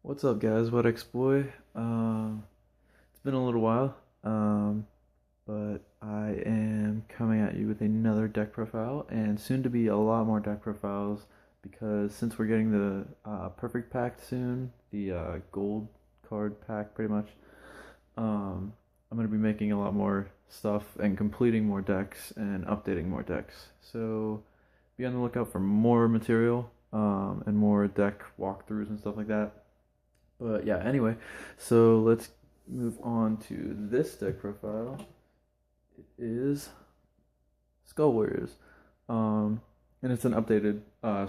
What's up, guys? What Boy? It's been a little while, but I am coming at you with another deck profile, and soon to be a lot more deck profiles because since we're getting the perfect pack soon, the gold card pack, pretty much. I'm gonna be making a lot more stuff and completing more decks and updating more decks. So be on the lookout for more material, and more deck walkthroughs and stuff like that. But yeah, anyway, so let's move on to this deck profile. It is Skull Warriors. Um, and it's an updated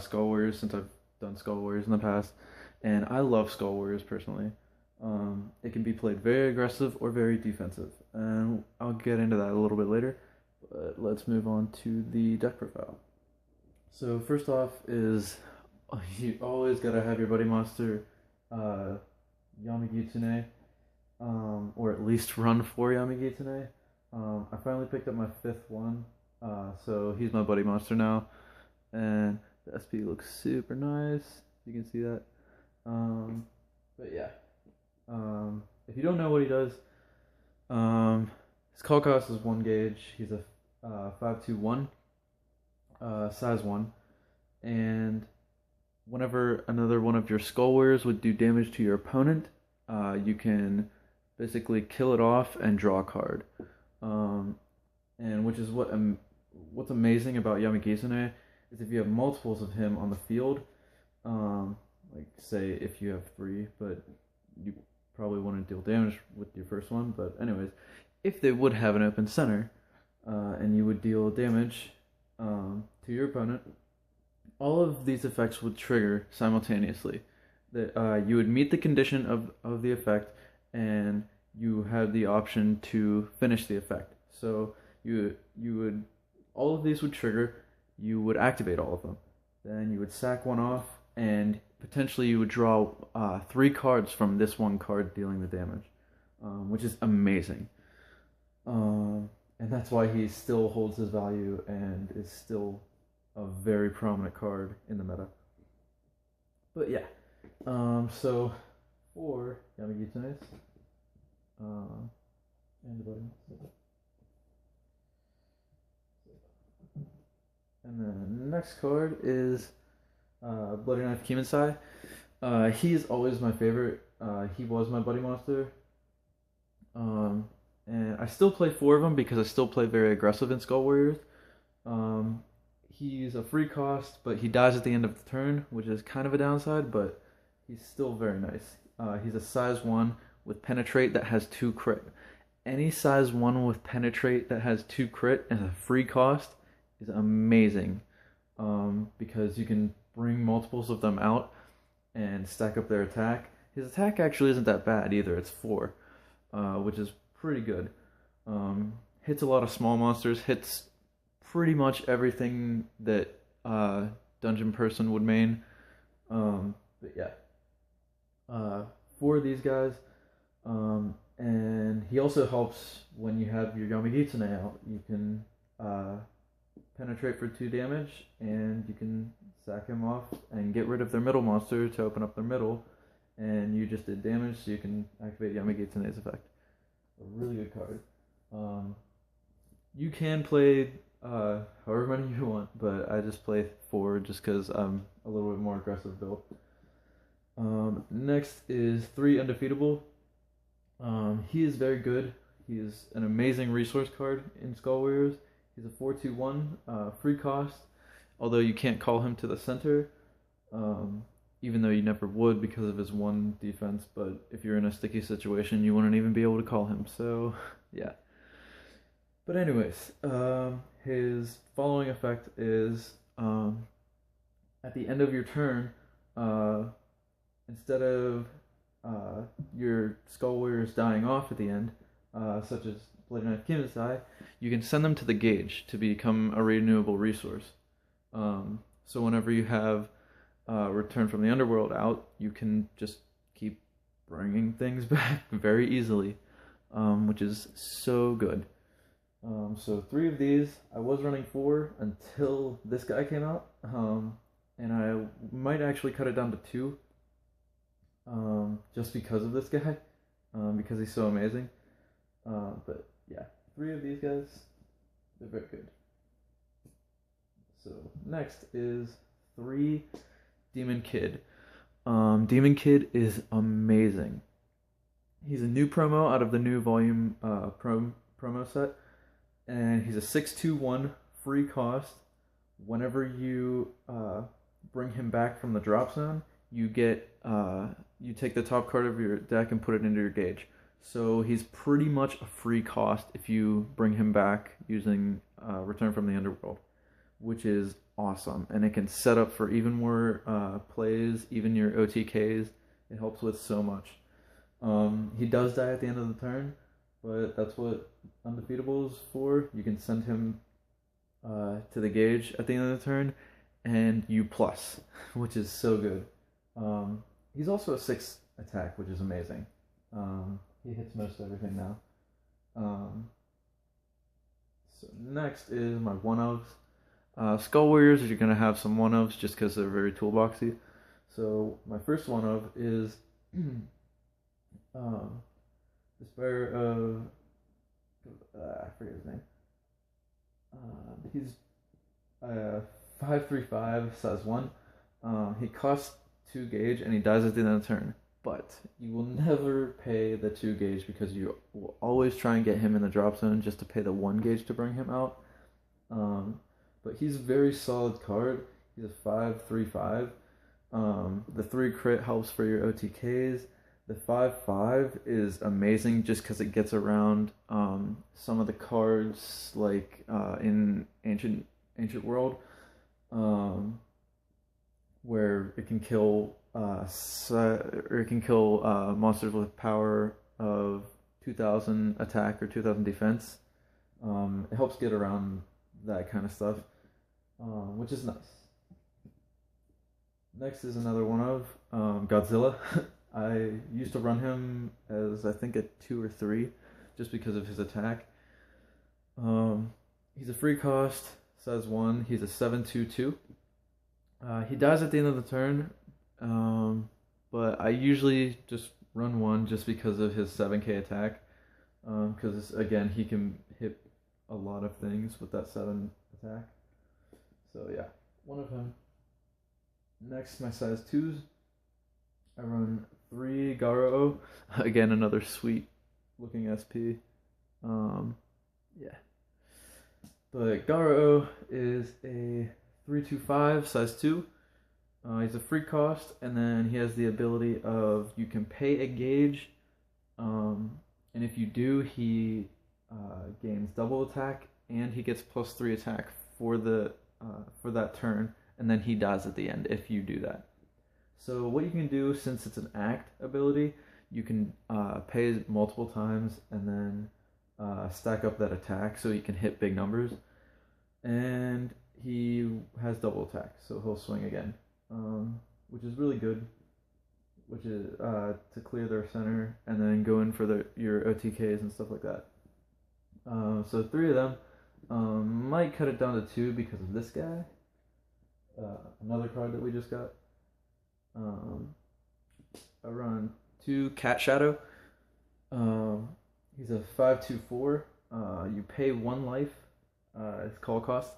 Skull Warriors since I've done Skull Warriors in the past. And I love Skull Warriors personally. It can be played very aggressive or very defensive. And I'll get into that a little bit later. But let's move on to the deck profile. So first off is you always gotta have your buddy monster uh, Yamagitsune, or at least run for Yamagitsune. I finally picked up my fifth one, so he's my buddy monster now, and the SP looks super nice. You can see that. But yeah, if you don't know what he does, his call cost is 1 gauge. He's a 5/2/1, size 1, and whenever another one of your skull warriors would do damage to your opponent, you can basically kill it off and draw a card. And which is what's amazing about Yamagitsune is if you have multiples of him on the field, like say if you have three, but you probably want to deal damage with your first one. But anyways, if they would have an open center, and you would deal damage to your opponent, all of these effects would trigger simultaneously. That you would meet the condition of the effect, and you have the option to finish the effect. So you would all of these would trigger. You would activate all of them. Then you would sack one off, and potentially you would draw 3 cards from this one card dealing the damage, which is amazing. And that's why he still holds his value and is still a very prominent card in the meta. But yeah, so for Yamagitsune, and the button, and then the next card is Bloody Knife Kimensai. He's always my favorite. He was my buddy monster. And I still play 4 of them because I still play very aggressive in Skull Warriors. He's a free cost, but he dies at the end of the turn, which is kind of a downside, but he's still very nice. He's a size 1 with Penetrate that has 2 crit. Any size 1 with Penetrate that has 2 crit and a free cost is amazing, because you can bring multiples of them out and stack up their attack. His attack actually isn't that bad either, it's 4, which is pretty good. Hits a lot of small monsters, hits pretty much everything that Dungeon Person would main. But yeah, 4 of these guys. And he also helps when you have your Yamagitsune out. You can penetrate for 2 damage, and you can sack him off and get rid of their middle monster to open up their middle. And you just did damage, so you can activate Yamagitsune's effect. A really good card. You can play however many you want, but I just play 4 just because I'm a little bit more aggressive build. Next is 3 Undefeatable. He is very good. He is an amazing resource card in Skull Warriors. He's a 4/2/1 free cost, although you can't call him to the center, even though you never would because of his 1 defense. But if you're in a sticky situation, you wouldn't even be able to call him. So yeah. But anyways, his following effect is at the end of your turn, instead of your Skull Warriors dying off at the end, such as Bloody Knife Kimensai, you can send them to the gauge to become a renewable resource. So whenever you have Return from the Underworld out, you can just keep bringing things back very easily, which is so good. So 3 of these. I was running 4 until this guy came out, and I might actually cut it down to 2. just because of this guy, because he's so amazing. But yeah, 3 of these guys, they're very good. So next is 3 Demon Kid. Demon Kid is amazing. He's a new promo out of the new volume promo set, and he's a 6/2/1 free cost. Whenever you bring him back from the drop zone, you get you take the top card of your deck and put it into your gauge. So he's pretty much a free cost if you bring him back using Return from the Underworld, which is awesome. And it can set up for even more plays, even your OTKs. It helps with so much. He does die at the end of the turn, but that's what Undefeatable is for. You can send him to the gauge at the end of the turn, and you plus, which is so good. He's also a 6 attack, which is amazing. He hits most everything now. So next is my 1-ofs. Skull Warriors, you're going to have some 1-ofs just because they're very toolboxy. So my first 1-of is Despair of... I forget his name. He's 5/3/5, size 1. He costs 2 gauge and he dies at the end of the turn. But you will never pay the 2 gauge because you will always try and get him in the drop zone just to pay the 1 gauge to bring him out. But he's a very solid card. He's a 5/3/5. The 3 crit helps for your OTKs. The 5/5 is amazing just because it gets around some of the cards like in Ancient World, where it can kill monsters with power of 2,000 attack or 2,000 defense. It helps get around that kind of stuff, which is nice. Next is another 1-of Godzilla. I used to run him as, I think, a 2 or 3, just because of his attack. He's a free cost, size 1. He's a 7/2/2. He dies at the end of the turn, but I usually just run 1 just because of his 7k attack. Because, again, he can hit a lot of things with that 7 attack. So, yeah, 1 of him. Next, my size 2s. I run 3 Garo. Again, another sweet looking SP. Yeah. But Garo is a 3/2/5, size 2. He's a free cost, and then he has the ability of you can pay a gauge, and if you do, he gains double attack, and he gets +3 attack for that turn, and then he dies at the end if you do that. So what you can do, since it's an act ability, you can pay multiple times and then stack up that attack so he can hit big numbers. And he has double attack, so he'll swing again, which is really good, which is to clear their center and then go in for your OTKs and stuff like that. So 3 of them. Might cut it down to 2 because of this guy. Another card that we just got. I run 2 Cat Shadow. He's a 5/2/4. You pay 1 life. It's call cost.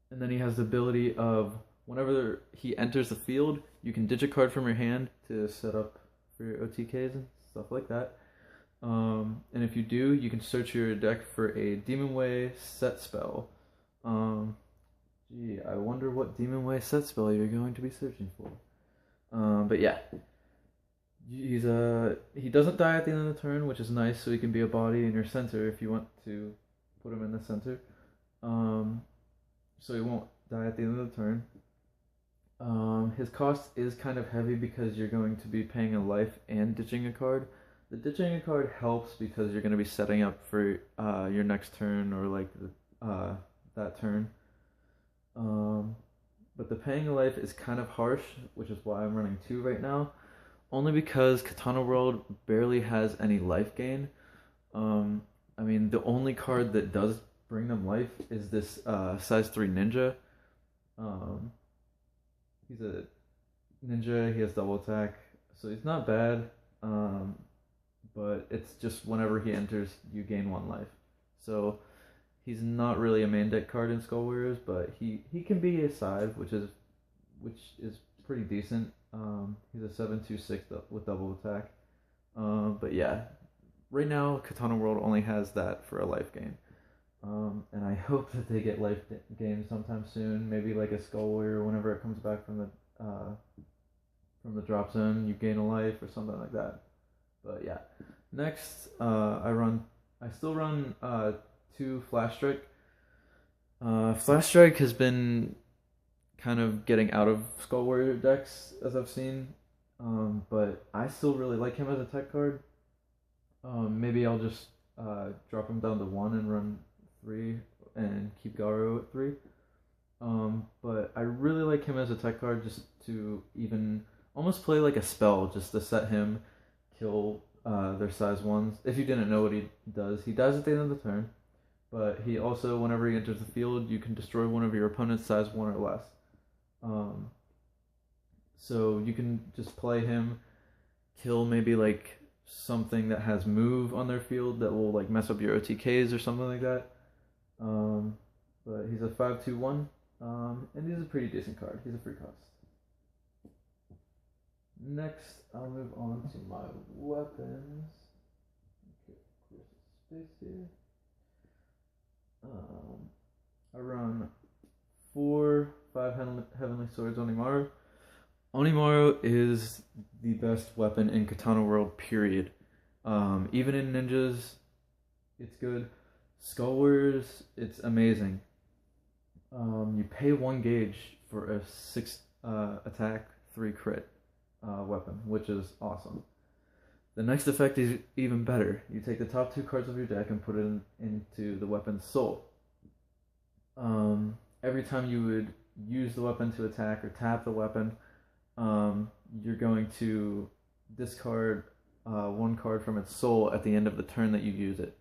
And then he has the ability of whenever he enters the field, you can ditch a card from your hand to set up for your OTKs and stuff like that. And if you do, you can search your deck for a Demon Way set spell. Gee, I wonder what Demon Way set spell you're going to be searching for. But yeah, he doesn't die at the end of the turn, which is nice, so he can be a body in your center if you want to put him in the center. So he won't die at the end of the turn. His cost is kind of heavy because you're going to be paying a life and ditching a card. The ditching a card helps because you're going to be setting up for your next turn or like that turn. But the paying a life is kind of harsh, which is why I'm running 2 right now. Only because Katana World barely has any life gain. I mean, the only card that does bring them life is this size 3 ninja. He's a ninja, he has double attack, So he's not bad, but it's just whenever he enters, you gain 1 life. So he's not really a main deck card in Skull Warriors, but he can be a side, which is pretty decent. He's a 7/2/6 with double attack. But yeah, right now Katana World only has that for a life gain. And I hope that they get life games sometime soon. Maybe like a Skull Warrior whenever it comes back from the drop zone, you gain a life or something like that. But yeah, next I still run 2 Flash Strike. Flash Strike has been kind of getting out of Skull Warrior decks as I've seen, but I still really like him as a tech card. Maybe I'll just drop him down to 1 and run 3 and keep Garo at 3. But I really like him as a tech card just to even almost play like a spell just to set him kill their size 1s. If you didn't know what he dies at the end of the turn. But he also, whenever he enters the field, you can destroy one of your opponent's size 1 or less. So you can just play him, kill maybe like something that has move on their field that will like mess up your OTKs or something like that. But he's a 5/2/1, and he's a pretty decent card. He's a free cost. Next, I'll move on to my weapons. Okay, clear some space here. I run 4 5 Heavenly Swords Onimaru. Onimaru is the best weapon in Katana World, period. Even in ninjas, it's good. Skull Warriors, it's amazing. You pay 1 gauge for a 6 attack, 3 crit weapon, which is awesome. The next effect is even better. You take the top 2 cards of your deck and put it into the weapon's soul. Every time you would use the weapon to attack or tap the weapon, you're going to discard 1 card from its soul at the end of the turn that you use it.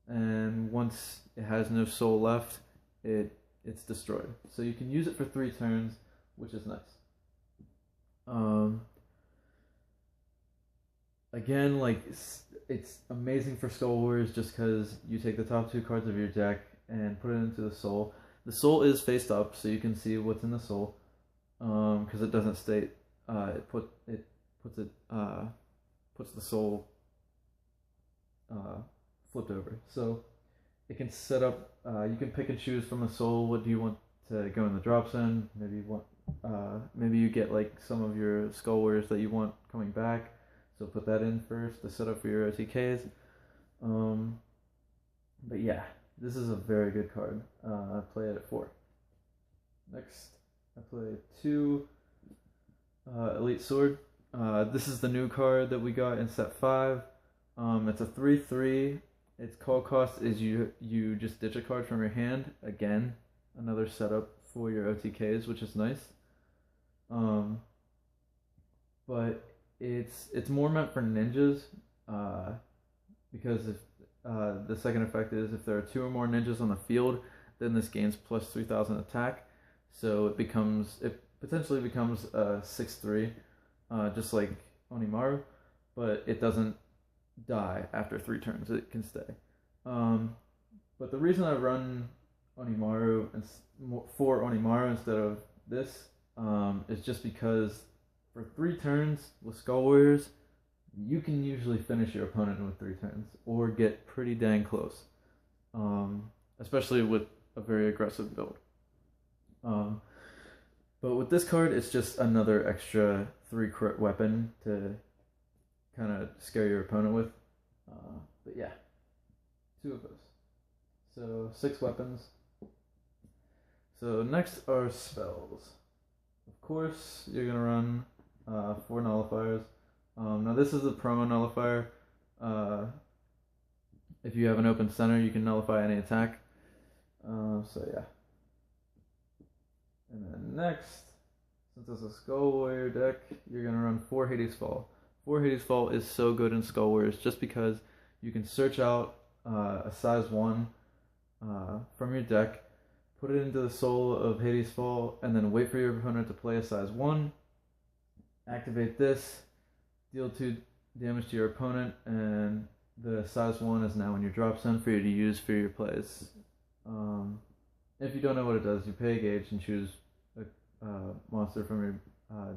And once it has no soul left, it's destroyed. So you can use it for 3 turns, which is nice. Again, like it's amazing for Skull Warriors just because you take the top 2 cards of your deck and put it into the soul. The soul is faced up, so you can see what's in the soul. Because it doesn't state. It puts the soul flipped over. So it can set up. You can pick and choose from the soul. What do you want to go in the drop zone? Maybe you get like some of your Skull Warriors that you want coming back. So put that in first to set up for your OTKs. But yeah, this is a very good card. I play it at 4. Next, I play 2 Elite Sword. This is the new card that we got in set 5. It's a 3/3. Its call cost is you just ditch a card from your hand. Again, another setup for your OTKs, which is nice. But it's more meant for ninjas, because if the second effect is if there are 2 or more ninjas on the field, then this gains plus 3,000 attack. So it potentially becomes a 6/3, just like Onimaru, but it doesn't die after 3 turns. It can stay. But the reason I run Onimaru for Onimaru instead of this is just because for 3 turns with Skull Warriors, you can usually finish your opponent with 3 turns or get pretty dang close, especially with a very aggressive build. But with this card, it's just another extra 3 crit weapon to kind of scare your opponent with. But yeah, 2 of those. So 6 weapons. So next are spells. Of course, you're going to run 4 nullifiers. Now this is a promo nullifier. If you have an open center, you can nullify any attack. So yeah. And then next, since it's a Skull Warrior deck, you're going to run 4 Hades Fall. 4 Hades Fall is so good in Skull Warriors just because you can search out a size 1 from your deck, put it into the soul of Hades Fall, and then wait for your opponent to play a size 1. Activate this, deal 2 damage to your opponent, and the size 1 is now in your drop zone for you to use for your plays. If you don't know what it does, you pay a gauge and choose a monster from your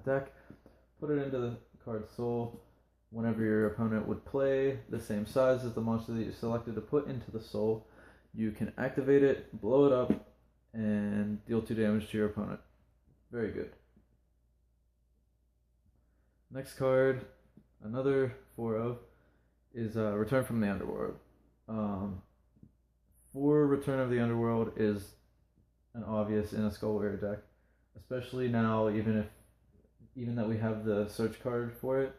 deck, put it into the card soul. Whenever your opponent would play the same size as the monster that you selected to put into the soul, you can activate it, blow it up, and deal 2 damage to your opponent. Very good. Next card, another 4-of, is Return from the Underworld. 4 Return of the Underworld is an obvious in a Skull Warrior deck, especially now, even that we have the search card for it,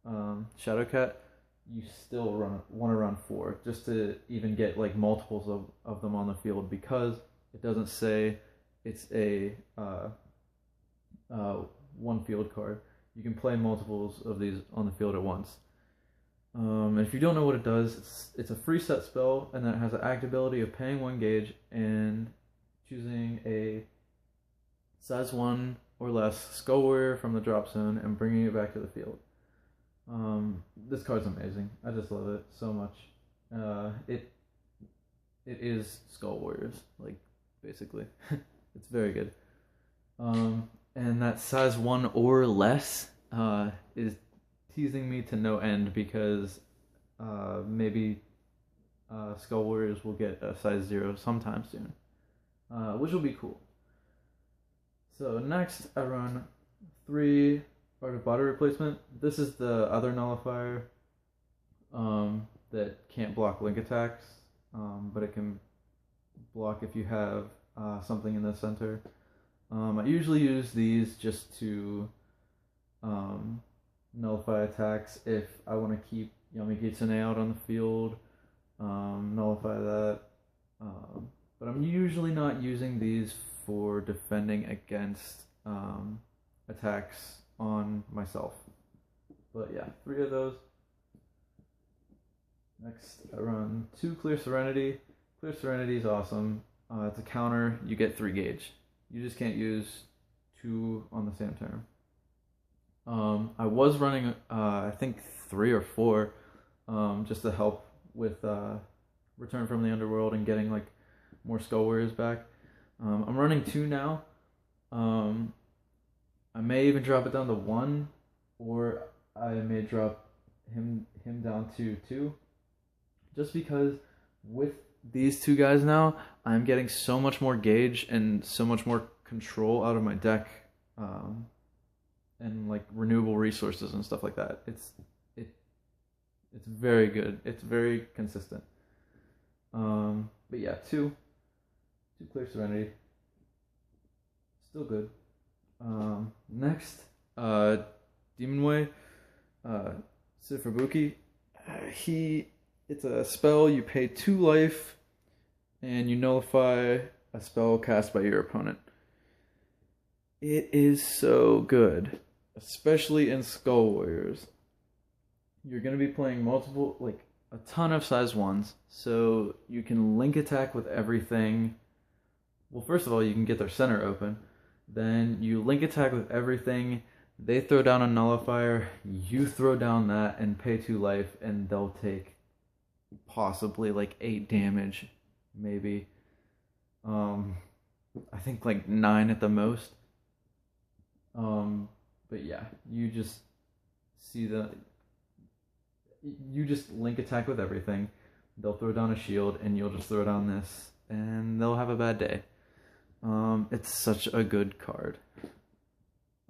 Shadowcat, you still want to run 4 just to even get like multiples of them on the field, because it doesn't say it's a one field card. You can play multiples of these on the field at once. And if you don't know what it does, it's a free set spell, and then it has an actability of paying 1 gauge and choosing a size 1 or less Skull Warrior from the drop zone and bringing it back to the field. This card's amazing. I just love it so much. It is Skull Warriors, like, basically. It's very good. And that size 1 or less is teasing me to no end, because maybe Skull Warriors will get a size 0 sometime soon, which will be cool. So next I run 3 Art of Body Replacement. This is the other nullifier that can't block link attacks, but it can block if you have something in the center. I usually use these just to nullify attacks if I want to keep Yami Kitsune out on the field, nullify that. But I'm usually not using these for defending against attacks on myself. But yeah, 3 of those. Next, I run 2 Clear Serenity. Clear Serenity is awesome. It's a counter. You get 3 gauge. You just can't use 2 on the same turn. I was running, I think 3 or 4, just to help with Return from the Underworld and getting like more Skull Warriors back. I'm running 2 now. I may even drop it down to 1, or I may drop him down to 2, just because with these 2 guys now, I'm getting so much more gauge and so much more control out of my deck, and like renewable resources and stuff like that. It's very good. It's very consistent. But yeah, 2 Clear Serenity, still good. Next, Demon Way, Sifubuki. It's a spell. You pay 2 life, and you nullify a spell cast by your opponent. It is so good, especially in Skull Warriors. You're going to be playing multiple, like a ton of size 1s, so you can link attack with everything. Well, first of all, you can get their center open. Then you link attack with everything. They throw down a nullifier. You throw down that and pay 2 life, and they'll take possibly like 8 damage, maybe. I think like 9 at the most. But yeah, you just see you just link attack with everything. They'll throw down a shield, and you'll just throw down this, and they'll have a bad day. It's such a good card.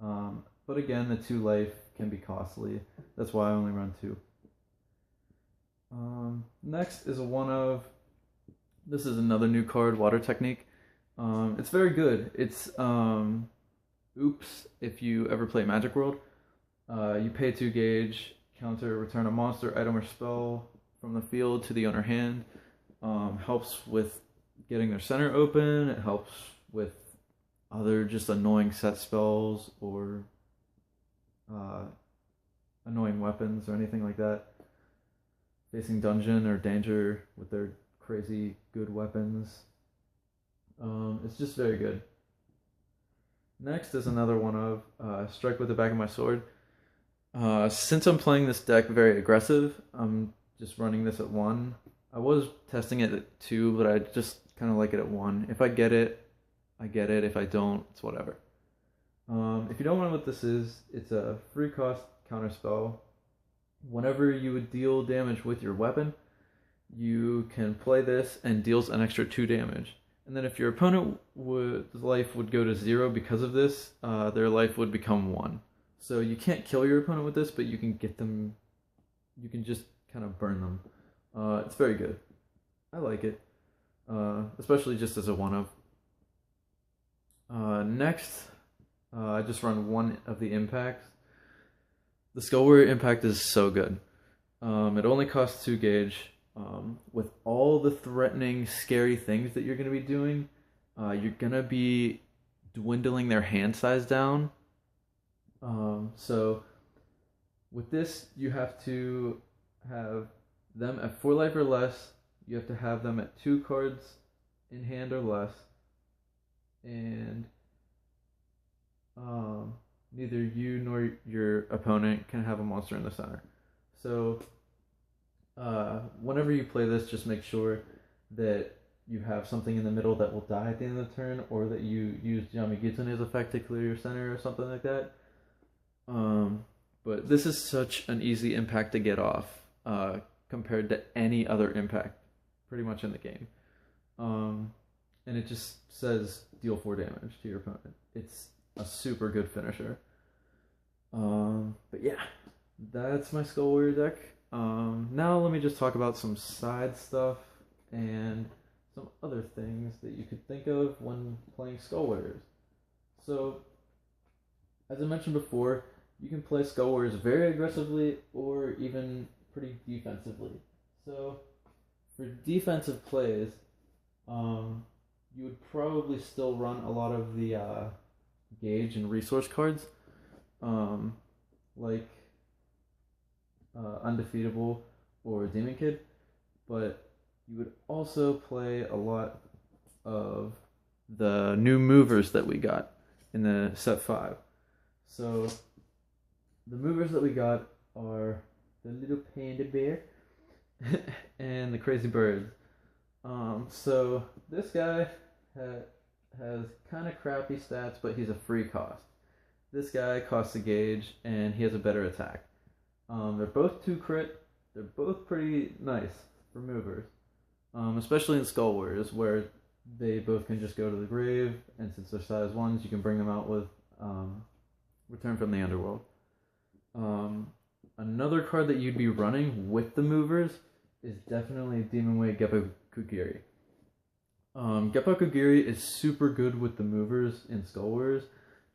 But again, the 2 life can be costly. That's why I only run 2. Next is a 1-of. This is another new card, Water Technique. It's very good. It's Oops, if you ever play Magic World. You pay 2 gauge, counter, return a monster, item, or spell from the field to the owner hand. Helps with getting their center open. It helps with other just annoying set spells or annoying weapons or anything like that. Facing dungeon or danger with their crazy good weapons. It's just very good. Next is another 1-of, Strike with the Back of My Sword. Since I'm playing this deck very aggressive, I'm just running this at 1. I was testing it at 2, but I just kind of like it at 1. If I get it, I get it. If I don't, it's whatever. If you don't know what this is, it's a free cost counter spell. Whenever you would deal damage with your weapon, you can play this and deals an extra 2 damage. And then if your opponent life would go to 0 because of this, their life would become 1. So you can't kill your opponent with this, but you can get them, you can just kind of burn them. It's very good. I like it, especially just as a one-of. Next, I just run one of the impacts. The Skull Warrior impact is so good. It only costs 2 gauge. With all the threatening, scary things that you're going to be doing, you're going to be dwindling their hand size down. So with this, you have to have them at 4 life or less. You have to have them at 2 cards in hand or less. And neither you nor your opponent can have a monster in the center. So whenever you play this, just make sure that you have something in the middle that will die at the end of the turn, or that you use Yamagitane's effect to clear your center or something like that. But this is such an easy impact to get off compared to any other impact pretty much in the game. And it just says deal 4 damage to your opponent. It's a super good finisher. But yeah, that's my Skull Warrior deck. Now let me just talk about some side stuff and some other things that you could think of when playing Skull Warriors. So, as I mentioned before, you can play Skull Warriors very aggressively or even pretty defensively. So, for defensive plays, you would probably still run a lot of the gauge and resource cards, like Undefeatable or Demon Kid, but you would also play a lot of the new movers that we got in the set 5. So the movers that we got are the little panda bear and the crazy bird. So this guy has kind of crappy stats, but he's a free cost. This guy costs a gauge, and he has a better attack. They're both 2 crit. They're both pretty nice for movers, especially in Skull Warriors, where they both can just go to the grave, and since they're size 1s, you can bring them out with Return from the Underworld. Another card that you'd be running with the movers is definitely Demon Way Geppo Kugiri. Geppo Kugiri is super good with the movers in Skull Warriors,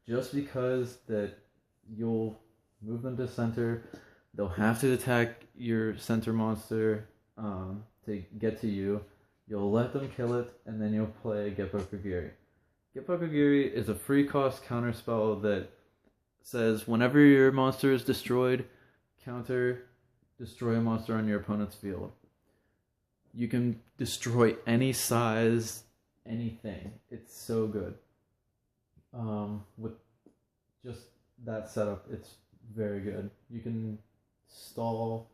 just because that you'll move them to center. They'll have to attack your center monster to get to you. You'll let them kill it, and then you'll play Geppo Kugiri. Geppo Kugiri is a free cost counter spell that says whenever your monster is destroyed, counter destroy a monster on your opponent's field. You can destroy any size, anything. It's so good. With just that setup, it's very good. You can stall,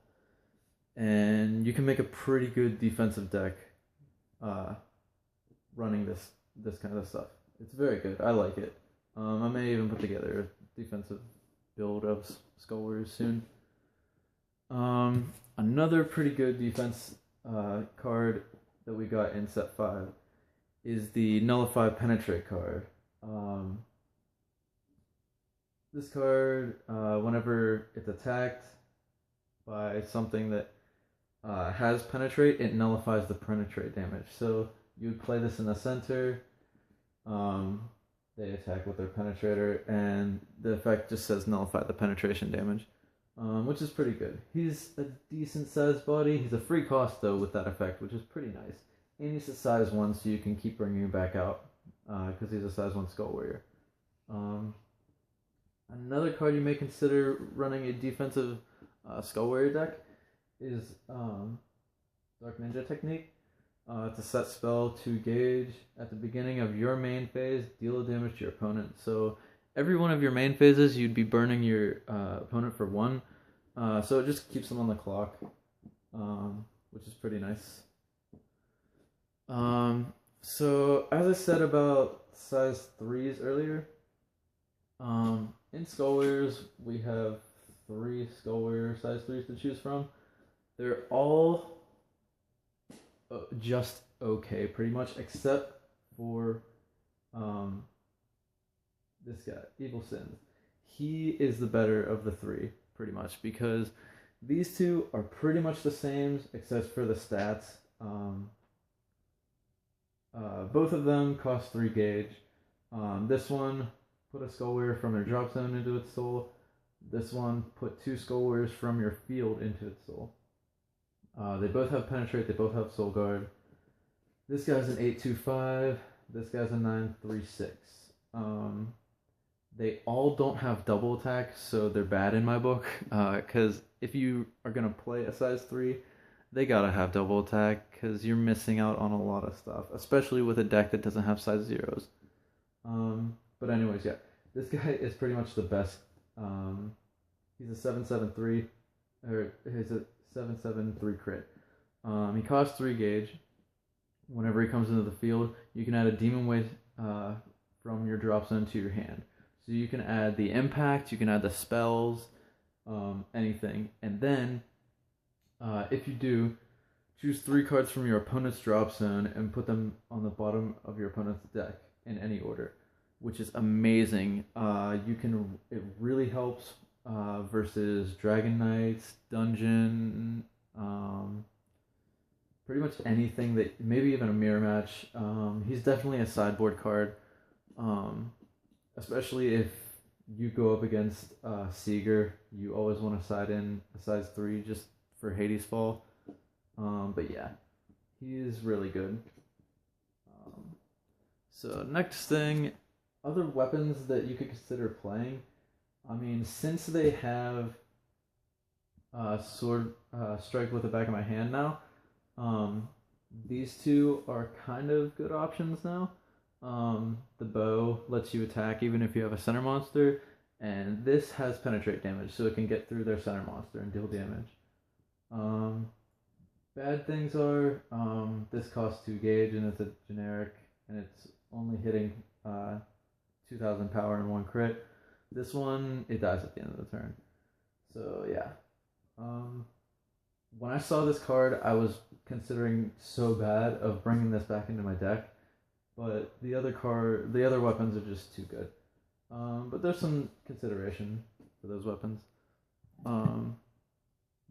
and you can make a pretty good defensive deck running this kind of stuff. It's very good. I like it. I may even put together a defensive build of Skull Warriors soon. Another pretty good defense card that we got in set 5 is the Nullify Penetrate card. This card, whenever it's attacked by something that has Penetrate, it nullifies the Penetrate damage. So you would play this in the center. They attack with their Penetrator, and the effect just says nullify the penetration damage, which is pretty good. He's a decent sized body. He's a free cost though with that effect, which is pretty nice. And he's a size 1, so you can keep bringing him back out because he's a size 1 Skull Warrior. Another card you may consider running a defensive Skull Warrior deck is Dark Ninja Technique. It's a set spell, 2 gauge. At the beginning of your main phase, deal damage to your opponent. So every one of your main phases, you'd be burning your opponent for 1. So it just keeps them on the clock, which is pretty nice. So as I said about size 3s earlier, in Skull Warriors, we have 3 Skull Warrior size 3s to choose from. They're all just okay, pretty much, except for this guy, Evil Sins. He is the better of the 3, pretty much, because these 2 are pretty much the same, except for the stats. Both of them cost 3 gauge. This one put a Skull Warrior from their drop zone into its soul. This one put 2 Skull Warriors from your field into its soul. They both have penetrate. They both have soul guard. This guy's an 825. This guy's a 936. They all don't have double attack, so they're bad in my book. Because if you are gonna play a size 3, they gotta have double attack, because you're missing out on a lot of stuff, especially with a deck that doesn't have size 0s. But anyways, yeah, this guy is pretty much the best. He's a 773, or he's a 773 crit. He costs 3 gauge. Whenever he comes into the field, you can add a demon weight from your drop zone to your hand. So you can add the impact, you can add the spells, anything, and then if you do, choose 3 cards from your opponent's drop zone and put them on the bottom of your opponent's deck in any order, which is amazing. It really helps versus Dragon Knights, Dungeon, pretty much anything that, maybe even a mirror match. He's definitely a sideboard card, especially if you go up against Seeger. You always want to side in a size 3 just for Hades Fall. But yeah, he is really good. So next thing, other weapons that you could consider playing. I mean, since they have Sword Strike with the back of my hand now, these 2 are kind of good options now. The bow lets you attack even if you have a center monster, and this has penetrate damage, so it can get through their center monster and deal damage. Bad things are, this costs 2 gauge and it's a generic, and it's only hitting 2000 power and 1 crit. This one, it dies at the end of the turn. So yeah. When I saw this card, I was considering so bad of bringing this back into my deck, but the other weapons are just too good. But there's some consideration for those weapons.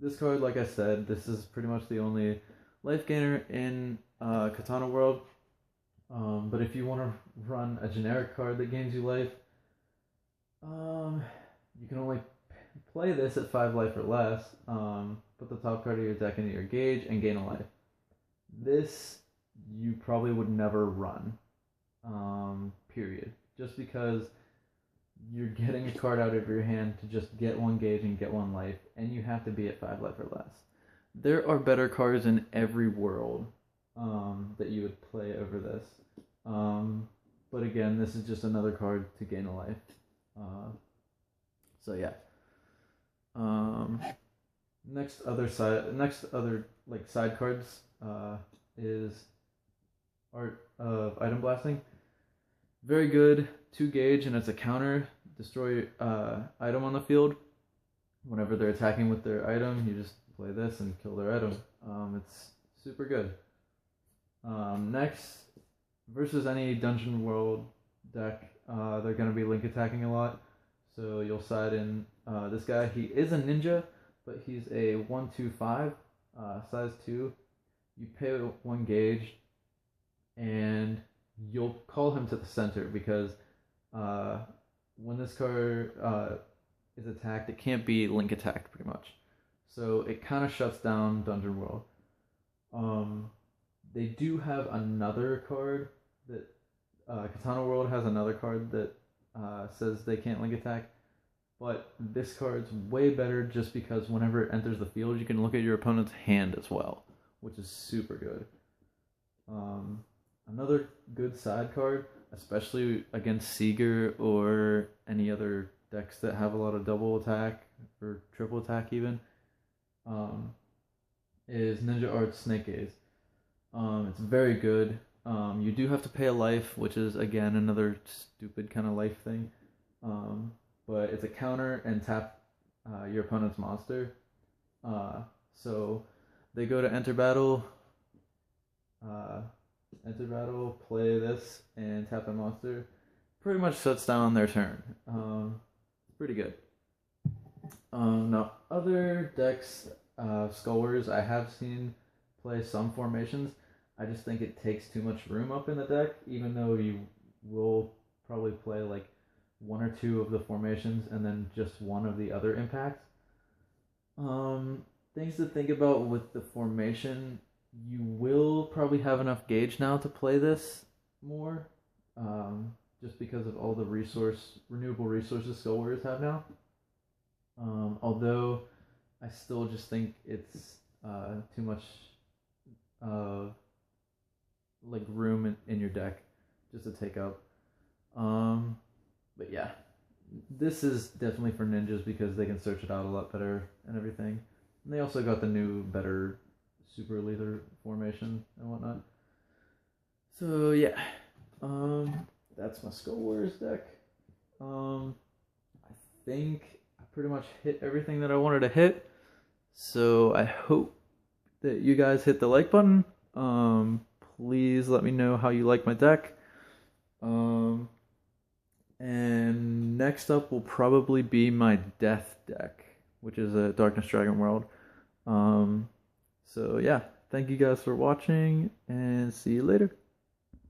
This card, like I said, this is pretty much the only life gainer in Katana World. But if you want to run a generic card that gains you life, you can only play this at 5 life or less. Put the top card of your deck into your gauge and gain a life. This you probably would never run. Period. Just because you're getting a card out of your hand to just get 1 gauge and get 1 life, and you have to be at 5 life or less. There are better cards in every world that you would play over this. But again, this is just another card to gain a life. So yeah. Next other like side cards is Art of Item Blasting. Very good, 2 gauge, and it's a counter. Destroy item on the field. Whenever they're attacking with their item, you just play this and kill their item. It's super good. Next, versus any Dungeon World deck, they're going to be link attacking a lot. So you'll side in this guy. He is a ninja, but he's a 125, size 2. You pay 1 gauge, and you'll call him to the center, because when this card is attacked, it can't be link attacked pretty much. So it kind of shuts down Dungeon World. They do have another card that Katana World has another card that says they can't link attack, but this card's way better just because whenever it enters the field, you can look at your opponent's hand as well, which is super good. Another good side card, especially against Seeger or any other decks that have a lot of double attack or triple attack even, is Ninja Arts Snake Gaze. It's very good. You do have to pay a life, which is again another stupid kind of life thing. But it's a counter and tap your opponent's monster. So they go to enter battle, play this, and tap a monster. Pretty much shuts down their turn. Pretty good. Now, other decks, Skull Warriors, I have seen play some formations. I just think it takes too much room up in the deck, even though you will probably play like one or two of the formations and then just one of the other impacts. Things to think about with the formation, you will probably have enough gauge now to play this more, just because of all the renewable resources Skull Warriors have now. Although I still just think it's too much like room in your deck just to take up. But yeah, this is definitely for ninjas because they can search it out a lot better and everything. And they also got the new, better super leader formation and whatnot. So yeah, that's my Skull Warriors deck. I think I pretty much hit everything that I wanted to hit. So I hope that you guys hit the like button. Please let me know how you like my deck. And next up will probably be my Death deck, which is a Darkness Dragon World. So yeah, thank you guys for watching, and see you later.